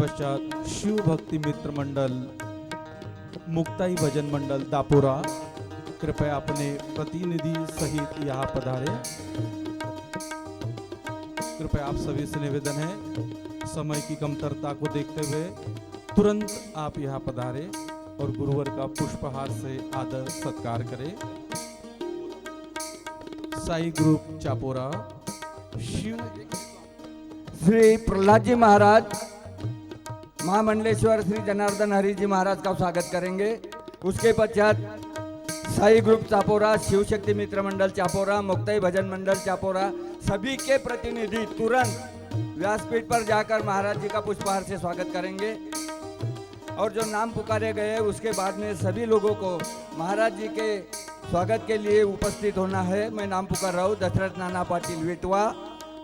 तत्पश्चात शिव भक्ति मित्र मंडल मुक्ताई भजन मंडल दापोरा कृपया अपने प्रतिनिधि सहित यहाँ पधारे। कृपया आप सभी से निवेदन है, समय की कमतरता को देखते हुए तुरंत आप यहाँ पधारे और गुरुवर का पुष्पहार से आदर सत्कार करें। साई ग्रुप चापोरा शिव श्री प्रहलाद जी महाराज, महामंडलेश्वर श्री जनार्दन हरि जी महाराज का स्वागत करेंगे। उसके पश्चात साई ग्रुप चापोरा, शिव शक्ति मित्र मंडल चापोरा, मुक्ताई भजन मंडल चापोरा, सभी के प्रतिनिधि तुरंत व्यासपीठ पर जाकर महाराज जी का पुष्पहार से स्वागत करेंगे। और जो नाम पुकारे गए उसके बाद में सभी लोगों को महाराज जी के स्वागत के लिए उपस्थित होना है। मैं नाम पुकार रहा हूँ। दशरथ नाना पाटिल विटवा,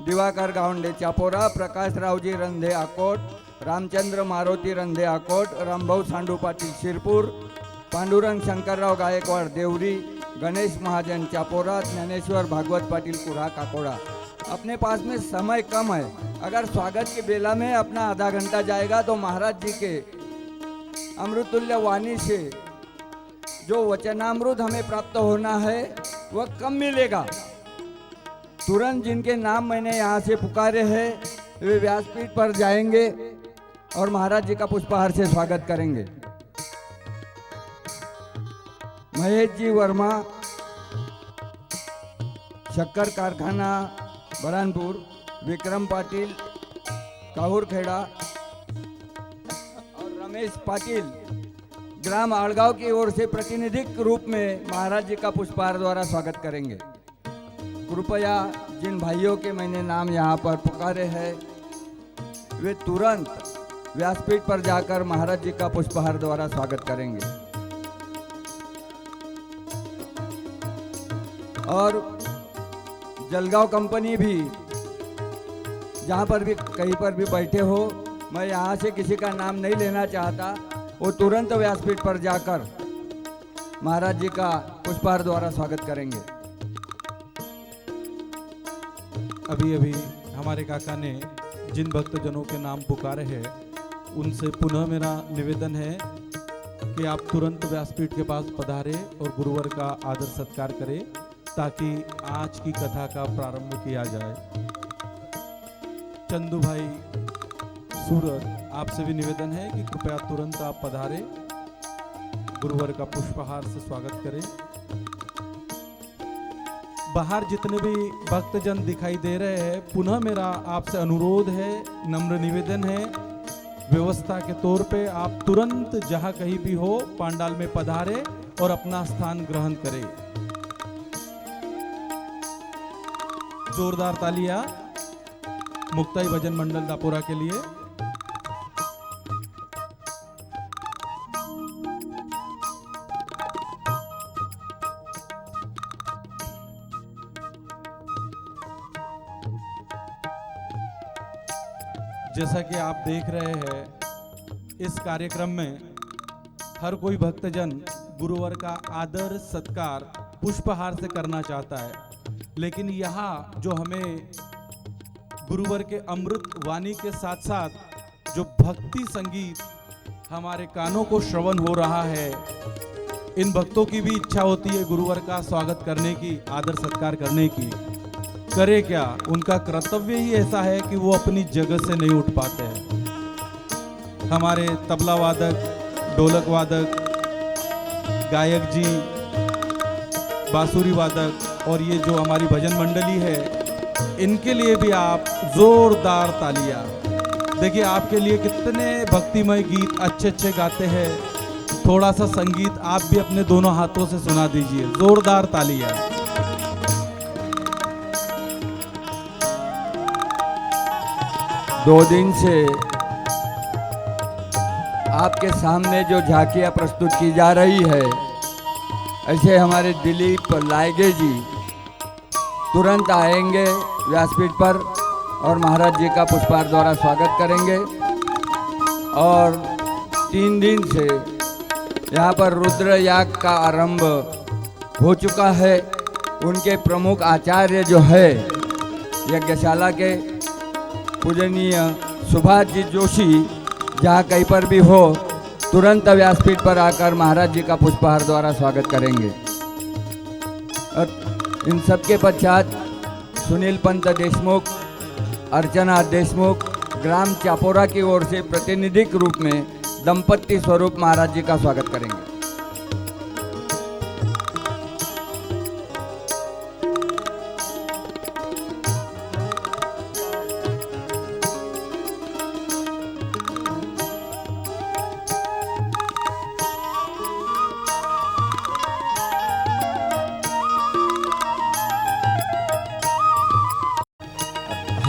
दिवाकर गावंडे चापोरा, प्रकाश रावजी रंधे आकोट, रामचंद्र मारुति रंधे आकोट, रामभाऊ सांडू पाटिल शिरपुर, पांडुरंग शंकरराव गायकवाड़ देवरी, गणेश महाजन चापोरा, ज्ञानेश्वर भागवत पाटिल कुरा काकोड़ा। अपने पास में समय कम है, अगर स्वागत की बेला में अपना आधा घंटा जाएगा तो महाराज जी के अमृतुल्य वाणी से जो वचनामृत हमें प्राप्त होना है वह कम मिलेगा। तुरंत जिनके नाम मैंने यहाँ से पुकारे हैं वे व्यासपीठ पर जाएंगे और महाराज जी का पुष्पहार से स्वागत करेंगे। महेश जी वर्मा, शक्कर कारखाना बरानपुर, विक्रम पाटिल काहुरखेड़ा और रमेश पाटिल ग्राम आड़गांव की ओर से प्रतिनिधिक रूप में महाराज जी का पुष्पहार द्वारा स्वागत करेंगे। कृपया जिन भाइयों के मैंने नाम यहाँ पर पुकारे हैं वे तुरंत व्यासपीठ पर जाकर महाराज जी का पुष्पहार द्वारा स्वागत करेंगे। और जलगांव कंपनी भी जहाँ पर भी कहीं पर भी बैठे हो, मैं यहाँ से किसी का नाम नहीं लेना चाहता, वो तुरंत व्यासपीठ पर जाकर महाराज जी का पुष्पहार द्वारा स्वागत करेंगे। अभी अभी हमारे काका ने जिन भक्तजनों के नाम पुकारे हैं उनसे पुनः मेरा निवेदन है कि आप तुरंत व्यासपीठ के पास पधारे और गुरुवर का आदर सत्कार करें ताकि आज की कथा का प्रारंभ किया जाए। चंदू भाई सूरत, आपसे भी निवेदन है कि कृपया तुरंत आप पधारे, गुरुवर का पुष्पहार से स्वागत करें। बाहर जितने भी भक्तजन दिखाई दे रहे हैं, पुनः मेरा आपसे अनुरोध है, नम्र निवेदन है, व्यवस्था के तौर पे आप तुरंत जहां कहीं भी हो पांडाल में पधारे और अपना स्थान ग्रहण करें। जोरदार तालियां मुक्ताई भजन मंडल दापोरा के लिए। जैसा कि आप देख रहे हैं, इस कार्यक्रम में हर कोई भक्तजन गुरुवर का आदर सत्कार पुष्पहार से करना चाहता है, लेकिन यहाँ जो हमें गुरुवर के अमृत वाणी के साथ साथ जो भक्ति संगीत हमारे कानों को श्रवण हो रहा है, इन भक्तों की भी इच्छा होती है गुरुवर का स्वागत करने की, आदर सत्कार करने की। करे क्या, उनका कर्तव्य ही ऐसा है कि वो अपनी जगह से नहीं उठ पाते हैं। हमारे तबला वादक, ढोलक वादक, गायक जी, बांसुरी वादक और ये जो हमारी भजन मंडली है, इनके लिए भी आप जोरदार तालियां। देखिए आपके लिए कितने भक्तिमय गीत अच्छे अच्छे गाते हैं। थोड़ा सा संगीत आप भी अपने दोनों हाथों से सुना दीजिए, जोरदार तालियां। दो दिन से आपके सामने जो झांकियाँ प्रस्तुत की जा रही है, ऐसे हमारे दिलीप लायगे जी तुरंत आएंगे व्यासपीठ पर और महाराज जी का पुष्पहार द्वारा स्वागत करेंगे। और 3 दिन से यहाँ पर रुद्र याग का आरंभ हो चुका है। उनके प्रमुख आचार्य जो है यज्ञशाला के पूजनीय सुभाष जी जोशी जहाँ कहीं पर भी हो तुरंत व्यासपीठ पर आकर महाराज जी का पुष्पहार द्वारा स्वागत करेंगे। और इन सबके पश्चात सुनील पंत देशमुख, अर्चना देशमुख ग्राम चापोरा की ओर से प्रतिनिधिक रूप में दंपति स्वरूप महाराज जी का स्वागत करेंगे।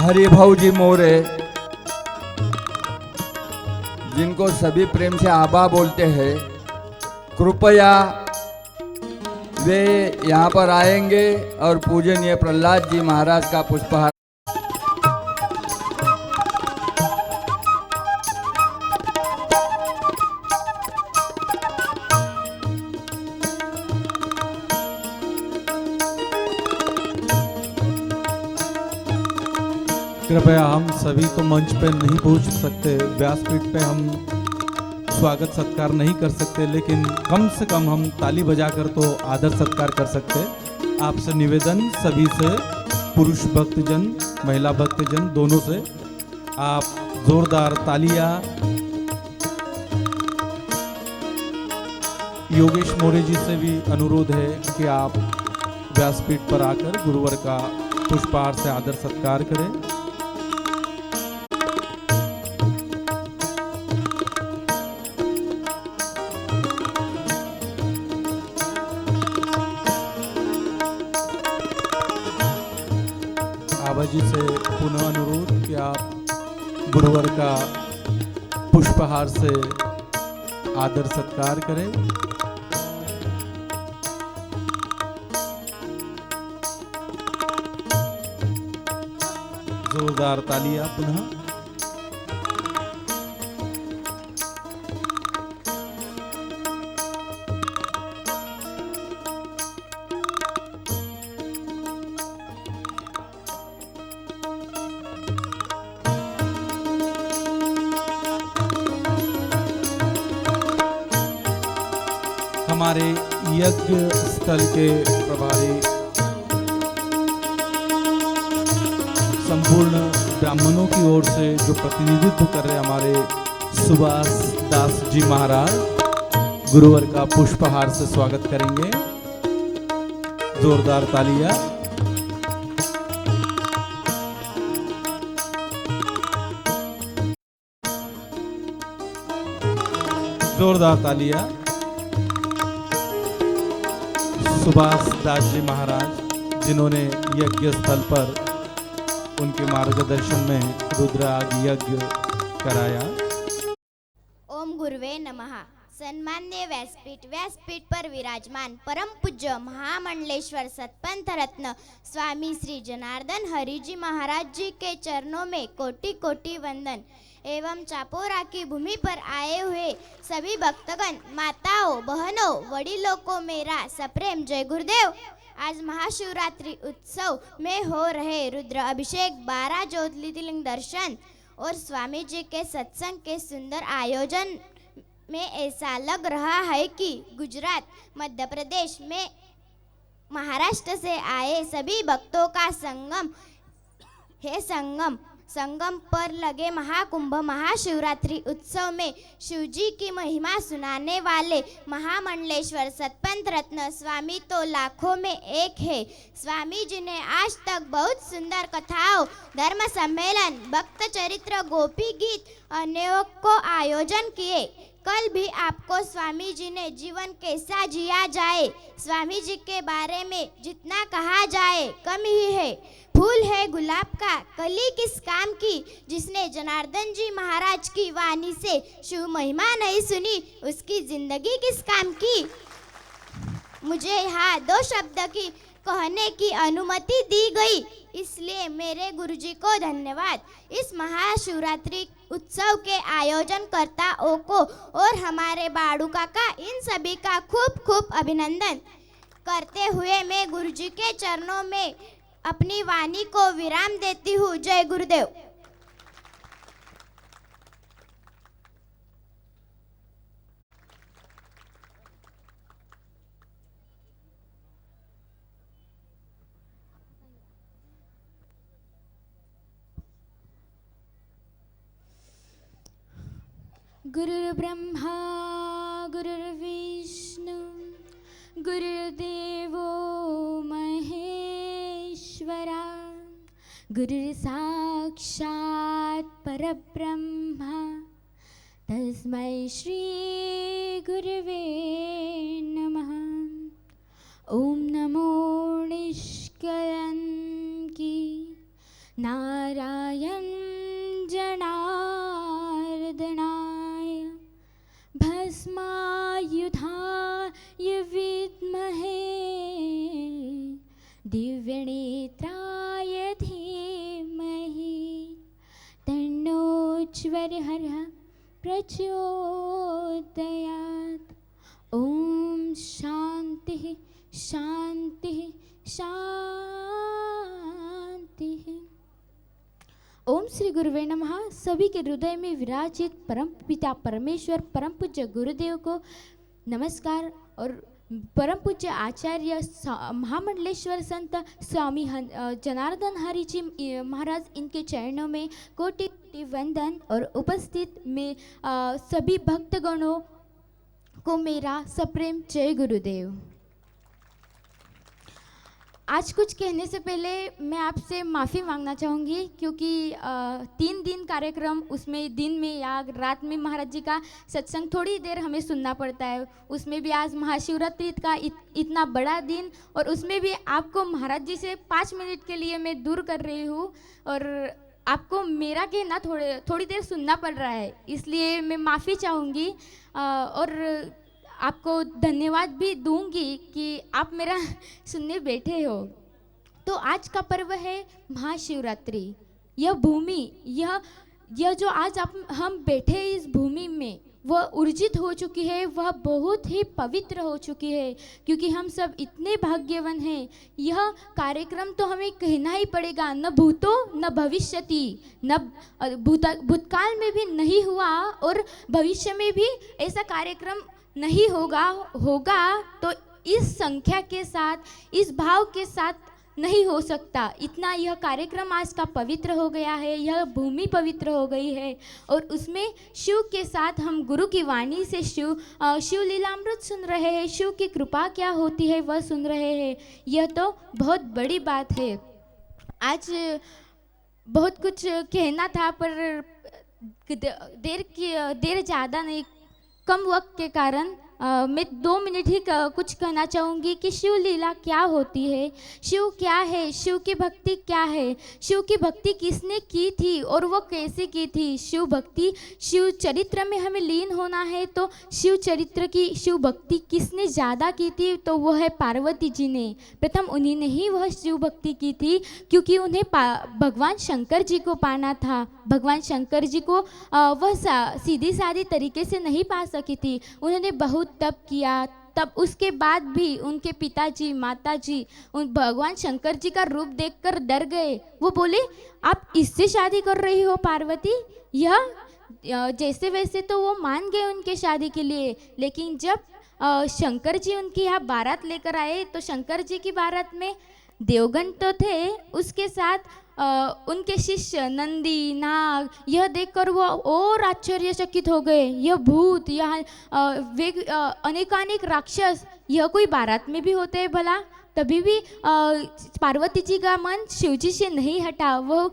हरिभाऊ जी मोरे, जिनको सभी प्रेम से आबा बोलते हैं, कृपया वे यहाँ पर आएंगे और पूजनीय प्रहलाद जी महाराज का पुष्पहार कृपया हम सभी तो मंच पे नहीं पहुंच सकते, व्यासपीठ पे हम स्वागत सत्कार नहीं कर सकते, लेकिन कम से कम हम ताली बजाकर तो आदर सत्कार कर सकते। आपसे निवेदन सभी से, पुरुष भक्तजन महिला भक्तजन दोनों से, आप जोरदार तालियां योगेश मोरे जी से भी अनुरोध है कि आप व्यासपीठ पर आकर गुरुवर का पुष्पहार से आदर सत्कार करें। आबा जी से पुनः अनुरोध कि आप गुरुवर का पुष्पहार से आदर सत्कार करें। जोरदार तालियां पुनः। हमारे यज्ञ स्थल के प्रभारी संपूर्ण ब्राह्मणों की ओर से जो प्रतिनिधित्व कर रहे हमारे सुभाष दास जी महाराज, गुरुवर का पुष्पहार से स्वागत करेंगे। जोरदार तालियां। जोरदार तालियां। सुभाष दास जी महाराज, जिन्होंने यज्ञ स्थल पर उनके मार्गदर्शन में रुद्राग यज्ञ कराया। ओम गुरुवे नमः। सन्मान्य व्यासपीठ पर विराजमान परम पूज्य महामंडलेश्वर सतपंथ रत्न स्वामी श्री जनार्दन हरि जी महाराज जी के चरणों में कोटि कोटि वंदन एवं चापोरा की भूमि पर आए हुए सभी भक्तगण, माताओं, बहनों, वडीलों को मेरा सप्रेम जय गुरुदेव। आज महाशिवरात्रि उत्सव में हो रहे रुद्र अभिषेक, 12 ज्योतिर्लिंग दर्शन और स्वामी जी के सत्संग के सुंदर आयोजन में ऐसा लग रहा है कि गुजरात, मध्य प्रदेश में महाराष्ट्र से आए सभी भक्तों का संगम है। संगम पर लगे महाकुंभ महाशिवरात्रि उत्सव में शिवजी की महिमा सुनाने वाले महामंडलेश्वर सतपंथ रत्न स्वामी तो लाखों में एक है। स्वामी जी ने आज तक बहुत सुंदर कथाओं, धर्म सम्मेलन, भक्त चरित्र, गोपी गीत अनेकों आयोजन किए। कल भी आपको स्वामी जी ने जीवन कैसा जिया जाए, स्वामी जी के बारे में जितना कहा जाए कम ही है। फूल है गुलाब का, कली किस काम की, जिसने जनार्दन जी महाराज की वाणी से शिव महिमा नहीं सुनी, उसकी जिंदगी किस काम की। मुझे यहाँ 2 शब्द की कहने की अनुमति दी गई, इसलिए मेरे गुरुजी को धन्यवाद। इस महाशिवरात्रि उत्सव के आयोजनकर्ताओं को और हमारे बाड़ू काका, इन सभी का खूब खूब अभिनंदन करते हुए मैं गुरुजी के चरणों में अपनी वाणी को विराम देती हूँ। जय गुरुदेव। गुरुर्ब्रह्मा गुरुर्विष्णु गुरुर्देवो महेश्वरा गुरुर्साक्षात् परब्रह्मा तस्मै श्री गुरुवे नमः। ओम नमो निष्कलंकी नारायण जनार्दनाय भस्मायुधाय विद्महे दिव्यनेत्राय धीमहि तन्नोज्ज्वलहरः प्रचोदयात्। ओम शांति शांति शांति। ओम श्री गुरुवे नमः। सभी के हृदय में विराजित परम पिता परमेश्वर परम पूज्य गुरुदेव को नमस्कार और परम पूज्य आचार्य महामंडलेश्वर संत स्वामी जनार्दन हरि जी महाराज इनके चरणों में कोटि कोटि वंदन और उपस्थित में सभी भक्तगणों को मेरा सप्रेम जय गुरुदेव। आज कुछ कहने से पहले मैं आपसे माफ़ी मांगना चाहूँगी क्योंकि 3 दिन कार्यक्रम, उसमें दिन में या रात में महाराज जी का सत्संग थोड़ी देर हमें सुनना पड़ता है। उसमें भी आज महाशिवरात्रि का इतना बड़ा दिन और उसमें भी आपको महाराज जी से 5 मिनट के लिए मैं दूर कर रही हूँ और आपको मेरा कहना थोड़ी देर सुनना पड़ रहा है, इसलिए मैं माफ़ी चाहूँगी और आपको धन्यवाद भी दूंगी कि आप मेरा सुनने बैठे हो। तो आज का पर्व है महाशिवरात्रि। यह भूमि, यह जो आज हम बैठे इस भूमि में, वह ऊर्जित हो चुकी है, वह बहुत ही पवित्र हो चुकी है क्योंकि हम सब इतने भाग्यवान हैं। यह कार्यक्रम तो हमें कहना ही पड़ेगा, न भूतो न भविष्यति, न भूतकाल में भी नहीं हुआ और भविष्य में भी ऐसा कार्यक्रम नहीं होगा तो इस संख्या के साथ, इस भाव के साथ नहीं हो सकता। इतना यह कार्यक्रम आज का पवित्र हो गया है, यह भूमि पवित्र हो गई है और उसमें शिव के साथ हम गुरु की वाणी से शिव लीलामृत सुन रहे हैं, शिव की कृपा क्या होती है वह सुन रहे हैं। यह तो बहुत बड़ी बात है। आज बहुत कुछ कहना था पर देर ज़्यादा नहीं, कम वक्त के कारण मैं 2 मिनट ही कुछ कहना चाहूँगी कि शिव लीला क्या होती है, शिव क्या है, शिव की भक्ति क्या है, शिव की भक्ति किसने की थी और वो कैसे की थी। शिव भक्ति, शिव चरित्र में हमें लीन होना है तो शिव चरित्र की शिव भक्ति किसने ज़्यादा की थी, तो वो है पार्वती जी ने। प्रथम उन्हीं ने ही वह शिव भक्ति की थी क्योंकि उन्हें भगवान शंकर जी को पाना था। भगवान शंकर जी को वह सीधी सादी तरीके से नहीं पा सकी थी, उन्होंने बहुत तप किया। तब उसके बाद भी उनके पिताजी माताजी उन भगवान शंकर जी का रूप देखकर डर गए। वो बोले, आप इससे शादी कर रही हो पार्वती? यह जैसे वैसे तो वो मान गए उनके शादी के लिए, लेकिन जब शंकर जी उनकी यहाँ बारात लेकर आए तो शंकर जी की बारात में देवगण तो थे, उसके साथ उनके शिष्य नंदी नाग, यह देखकर वो और आश्चर्यचकित हो गए। यह भूत, यह अनेकानेक राक्षस, यह कोई बारात में भी होते हैं भला? तभी भी पार्वती जी का मन शिवजी से नहीं हटा। वो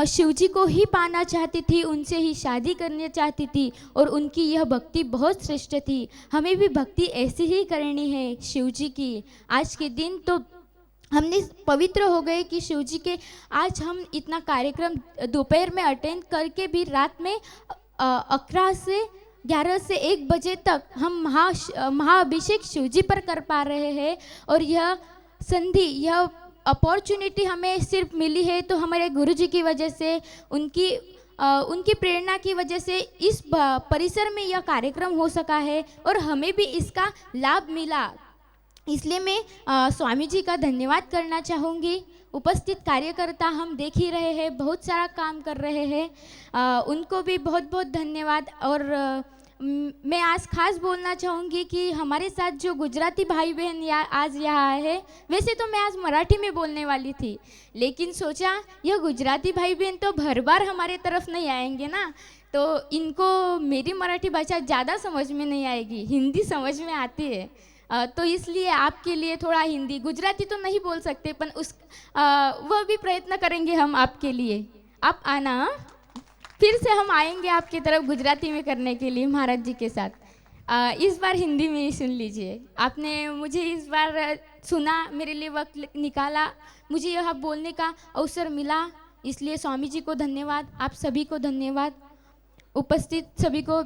शिवजी को ही पाना चाहती थी, उनसे ही शादी करना चाहती थी और उनकी यह भक्ति बहुत श्रेष्ठ थी। हमें भी भक्ति ऐसी ही करनी है शिवजी की। आज के दिन तो हमने पवित्र हो गए कि शिवजी के आज हम इतना कार्यक्रम दोपहर में अटेंड करके भी रात में 11 से 1 बजे तक हम महाअभिषेक शिवजी पर कर पा रहे हैं। और यह संधि, यह अपॉर्चुनिटी हमें सिर्फ मिली है तो हमारे गुरु जी की वजह से, उनकी प्रेरणा की वजह से इस परिसर में यह कार्यक्रम हो सका है और हमें भी इसका लाभ मिला। इसलिए मैं स्वामी जी का धन्यवाद करना चाहूँगी। उपस्थित कार्यकर्ता हम देख ही रहे हैं, बहुत सारा काम कर रहे हैं, उनको भी बहुत बहुत धन्यवाद। और मैं आज खास बोलना चाहूँगी कि हमारे साथ जो गुजराती भाई बहन आज यहाँ आए हैं, वैसे तो मैं आज मराठी में बोलने वाली थी, लेकिन सोचा यह गुजराती भाई बहन तो भर बार हमारे तरफ नहीं आएंगे ना, तो इनको मेरी मराठी भाषा ज़्यादा समझ में नहीं आएगी, हिंदी समझ में आती है। तो इसलिए आपके लिए थोड़ा हिंदी, गुजराती तो नहीं बोल सकते, पर वह भी प्रयत्न करेंगे हम आपके लिए। आप आना, फिर से हम आएंगे आपकी तरफ गुजराती में करने के लिए महाराज जी के साथ। इस बार हिंदी में ही सुन लीजिए। आपने मुझे इस बार सुना, मेरे लिए वक्त निकाला, मुझे यह बोलने का अवसर मिला, इसलिए स्वामी जी को धन्यवाद, आप सभी को धन्यवाद, उपस्थित सभी को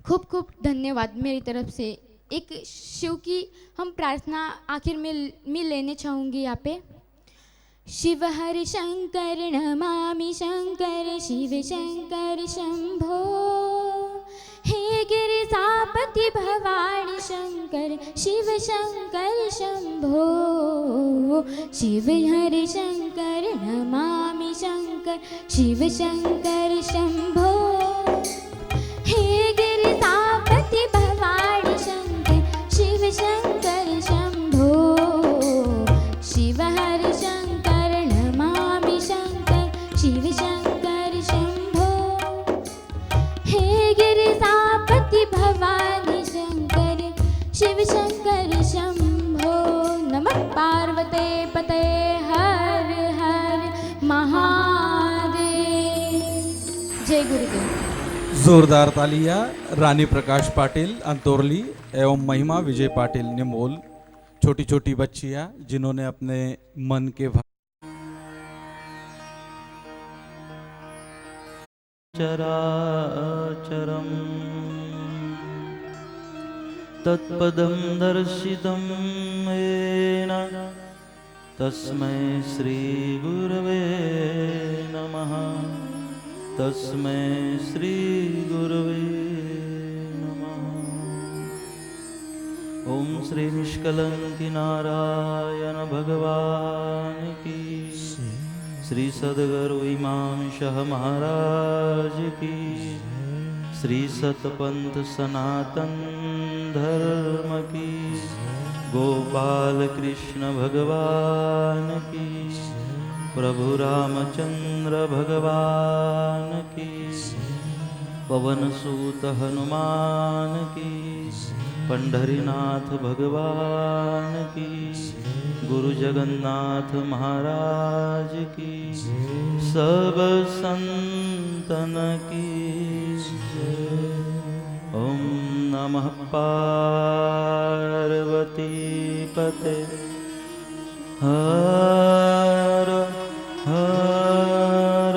खूब खूब धन्यवाद मेरी तरफ से। एक शिव की हम प्रार्थना आखिर में मैं लेने चाहूँगी यहाँ पे। शिव हरि शंकर नमामि शंकर, शिव शंकर शंभो, हे गिरिजापति भवानी शंकर, शिव शंकर शंभो, शिव हरि शंकर नमामि शंकर, शिव शंकर शंभो, हे गिरिजापति भवानी शंकर, शिव शंकर शंभो, शिव हरि शंकर नमामि शंकर, शिव शंकर शंभो, हे गिरिजापति भवानी शंकर, शिव शंकर शंभो। नमः पार्वते पते हर हर महादेव। जय गुरुदेव। जोरदार तालियां रानी प्रकाश पाटिल अंतोरली एवं महिमा विजय पाटिल निमोल, छोटी छोटी बच्चियां जिन्होंने अपने मन के चराचरं तत्पदं दर्शितं येन तस्मै श्री गुरवे नमः, तस्मै श्री गुरवे नमः। ओम श्री निष्कलंकी नारायण भगवान की, श्री सद्गुरु इमामशः महाराज की, श्री सतपंथ सनातन धर्म की, गोपाल कृष्ण भगवान की, प्रभु रामचंद्र भगवान की, पवन सूत हनुमान की, पंढरीनाथ भगवान की, गुरु जगन्नाथ महाराज की, सब संतन की जय। ओम नमः पार्वती पते हर हर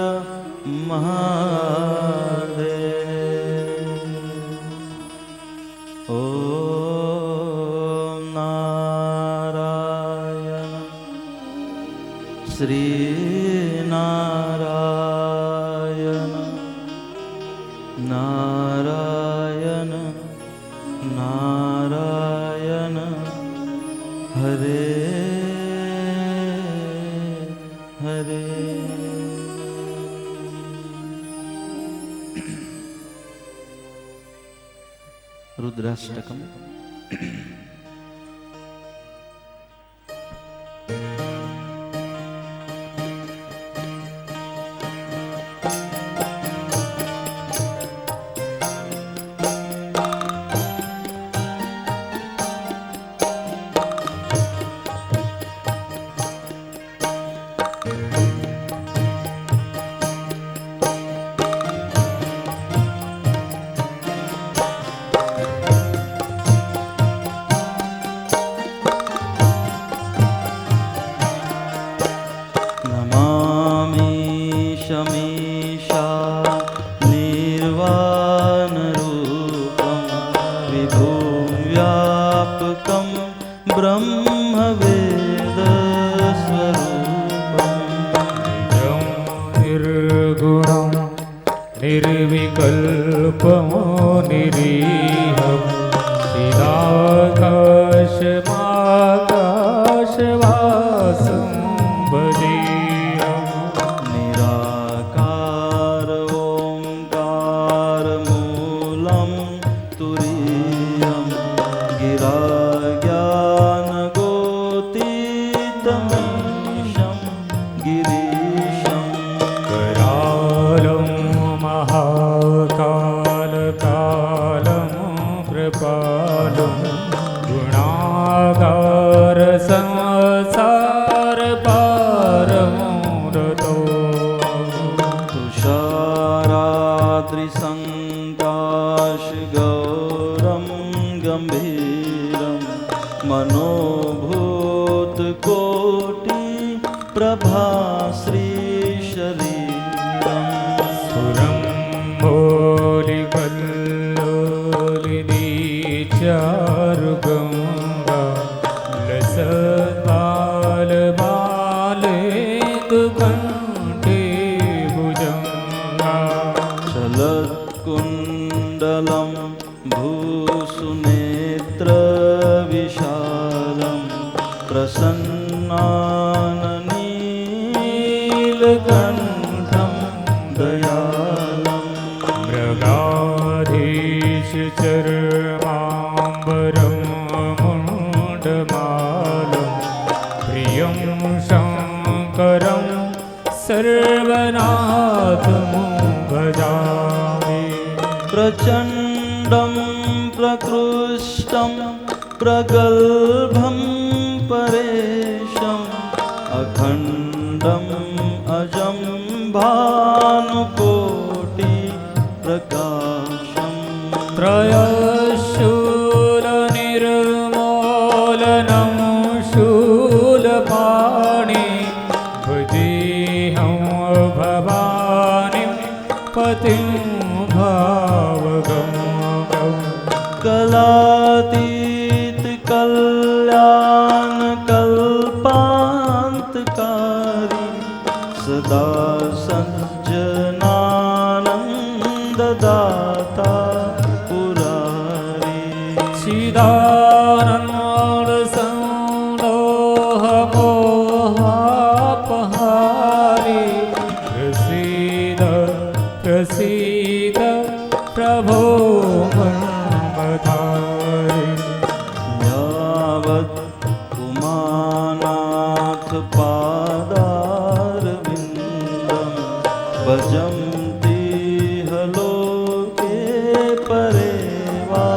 महादेव। ओम नारायण श्री नारायण नारायण नारायण हरे हरे। रुद्राष्टकम। शमीशा निर्वाणरूपं विभुं व्यापकं ब्रह्मवेदस्वरूपं निर्गुणं निर्विकल्पमो निरीहं चिदाकाशमाकाशवासं भजेऽहम्। निराकार ओंकारमूलं तुरीयं गिराज्ञानगोतीतमीशं गिरीशं करालं महाकालं कालं कृपालं गुणागार संसार पारमोदतो तुषाराद्रिसङ्काशगौरं गम्भीरं मनोभूतकोटि प्रभाश्रीशरीरम् सुरं भोलिकल्लोलिनी चारुगङ्गा लसत्बालबालेन्दुकण्ठे भुजङ्गा चलत्कुण्डलं भूसुनेत्रविशालं प्रसन्नाननीलकण्ठं दयालम् मृगाधीशचर्माम्बरं मुण्डमालं प्रियं शङ्करं सर्वनाथं भजामि प्रचण्डं प्रकृष्टं प्रगल्भं परेशम् अखण्डम् अजं भानुकोटि प्रकाशम् त्रयशूलनिर्मूलनं शूलपाणि भजेऽहं भवानीं पतिं भावगं कलातीत कल्याण कल्पान्तकारी सदा सज्जनानन्ददाता पुरारी चिदानन्दसन्दोहमोहापहारी प्रसीद प्रसीद प्रभो मन्मथारी यावत् उमानाथ पादारविन्दं भजन्ति हलोके परे वा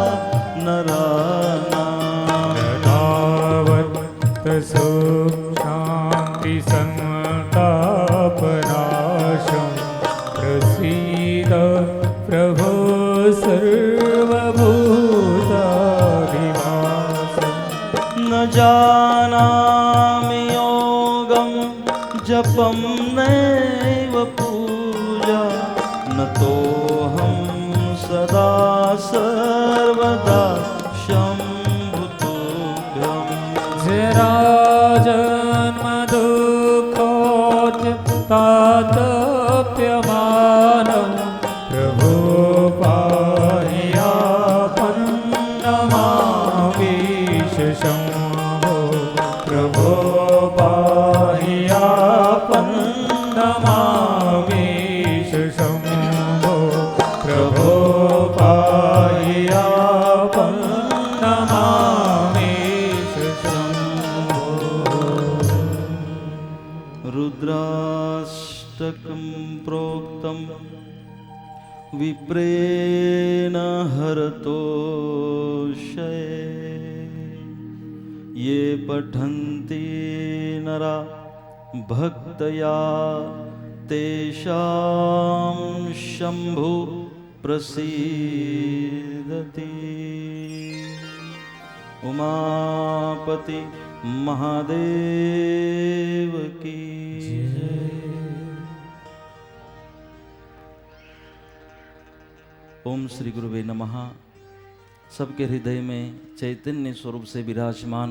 नराणाम् तावत् शान्ति संतापनाशं प्रसीद प्रभो सर्वभूताधिवासम् न जानामि योगं जपं नैव पूजा न तोऽहं सदा सर्वदा शम्भुतोऽभ्यम् जराजन्मदुःखोत्तातप्यमानं प्रभो पाह्यापन्नमामीश शम्भो प्रभो पाह्यापन्नमामीश शम्भो प्रभो पाह्यापन्नमामीश शम्भो रुद्राष्टकं प्रोक्तं विप्रेण हरतोषये ये पठन्ति नरा भक्तया तेषां शम्भु प्रसीदति उमापति महादेव की ओम श्री गुरुवे नमः। सबके हृदय में चैतन्य स्वरूप से विराजमान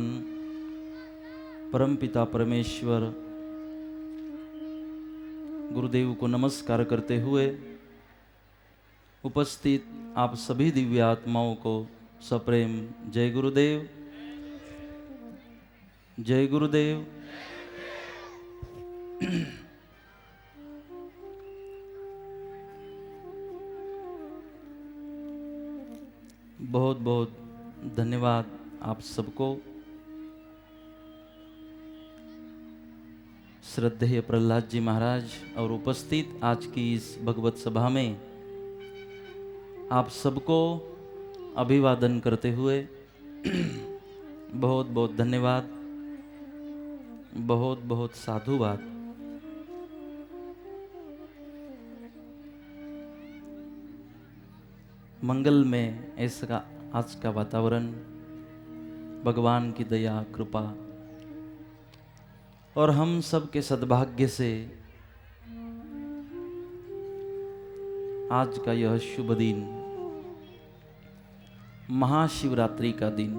परमपिता परमेश्वर गुरुदेव को नमस्कार करते हुए उपस्थित आप सभी दिव्य आत्माओं को सप्रेम जय गुरुदेव, जय गुरुदेव। बहुत बहुत धन्यवाद आप सबको। श्रद्धेय प्रहलाद जी महाराज और उपस्थित आज की इस भगवत सभा में आप सबको अभिवादन करते हुए बहुत बहुत धन्यवाद, बहुत बहुत साधुवाद। मंगल में ऐसा आज का वातावरण भगवान की दया कृपा और हम सब के सद्भाग्य से आज का यह शुभ दिन, महाशिवरात्रि का दिन,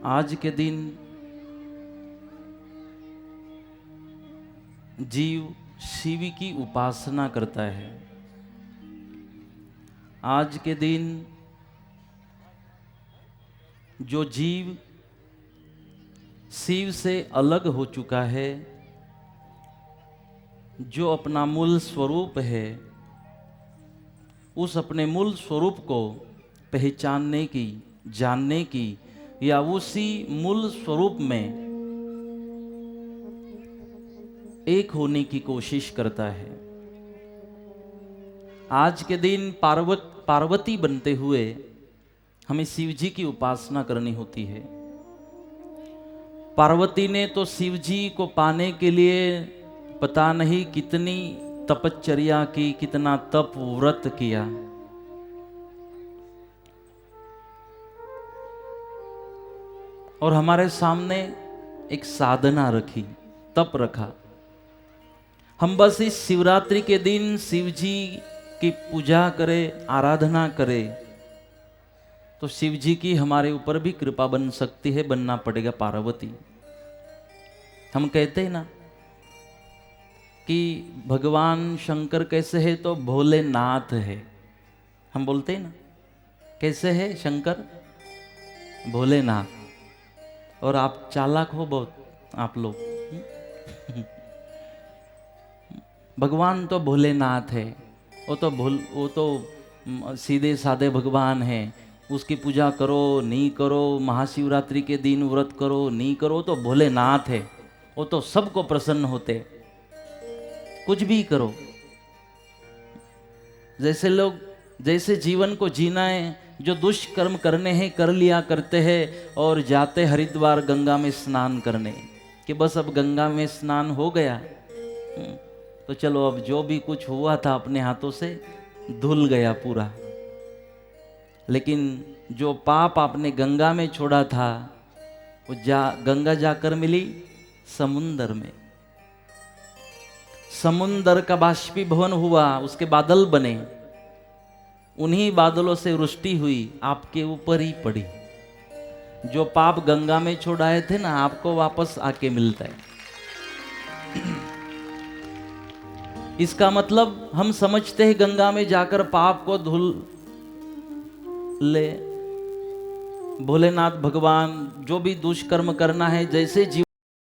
आज के दिन जीव शिव की उपासना करता है। आज के दिन जो जीव शिव से अलग हो चुका है, जो अपना मूल स्वरूप है, उस अपने मूल स्वरूप को पहचानने की, जानने की या उसी मूल स्वरूप में एक होने की कोशिश करता है। आज के दिन पार्वती बनते हुए हमें शिव जी की उपासना करनी होती है। पार्वती ने तो शिव जी को पाने के लिए पता नहीं कितनी तपश्चर्या की, कितना तप व्रत किया। और हमारे सामने एक साधना रखी, तप रखा। हम बस इस शिवरात्रि के दिन शिव जी की पूजा करें, आराधना करें, तो शिव जी की हमारे ऊपर भी कृपा बन सकती है। बनना पड़ेगा पार्वती। हम कहते हैं ना कि भगवान शंकर कैसे है, तो भोलेनाथ है। हम बोलते हैं ना, कैसे है शंकर? भोलेनाथ। और आप चालाक हो बहुत, आप लोग। भगवान तो भोलेनाथ है, वो तो सीधे साधे भगवान है। उसकी पूजा करो नहीं करो, महाशिवरात्रि के दिन व्रत करो नहीं करो, तो भोलेनाथ है। वो तो सबको प्रसन्न होते, कुछ भी करो। जैसे लोग जैसे जीवन को जीना है, जो दुष्कर्म करने हैं कर लिया करते हैं और जाते हरिद्वार गंगा में स्नान करने, कि बस अब गंगा में स्नान हो गया तो चलो अब जो भी कुछ हुआ था अपने हाथों से धुल गया पूरा। लेकिन जो पाप आपने गंगा में छोड़ा था, वो गंगा जाकर मिली समुंदर में। समुंदर का बाष्पीभवन हुआ, उसके बादल बने, उन्हीं बादलों से वृष्टि हुई, आपके ऊपर ही पड़ी। जो पाप गंगा में छोड़ाए थे ना, आपको वापस आके मिलता है। इसका मतलब हम समझते हैं गंगा में जाकर पाप को धुल ले। भोलेनाथ भगवान जो भी दुष्कर्म करना है, जैसे जीव